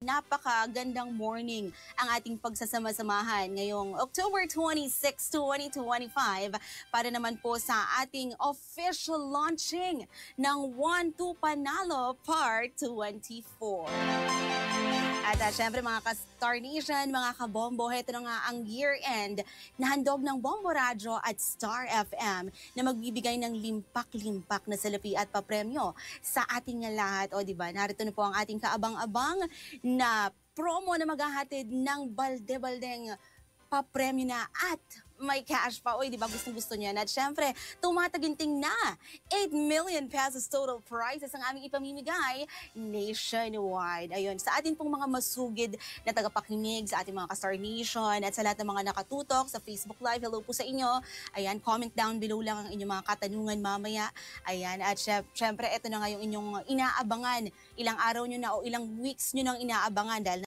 Napakagandang morning ang ating pagsasama-samahan ngayong October 26, 2025 para naman po sa ating official launching ng 1-2 Panalo Part 24. At syempre mga ka-Star Nation, mga kabombo, heto na nga ang year-end na handog ng Bombo Radyo at Star FM na magbibigay ng limpak-limpak na salapi at papremyo sa ating lahat. O diba, narito na po ang ating kaabang-abang na promo na maghahatid ng balde-baldeng papremyo na at may cash pa. Oy, di ba gustong-gusto niyan? At syempre, tumataginting na 8 million pesos total prizes ang aming ipamimigay nationwide. Ayun, sa atin pong mga masugid na tagapakinig, sa ating mga ka-Star Nation, at sa lahat ng mga nakatutok sa Facebook Live, hello po sa inyo. Ayan, comment down below lang ang inyong mga katanungan mamaya. Ayan, at syempre, ito na nga yung inyong inaabangan. Ilang araw nyo na o ilang weeks nyo nang inaabangan dahil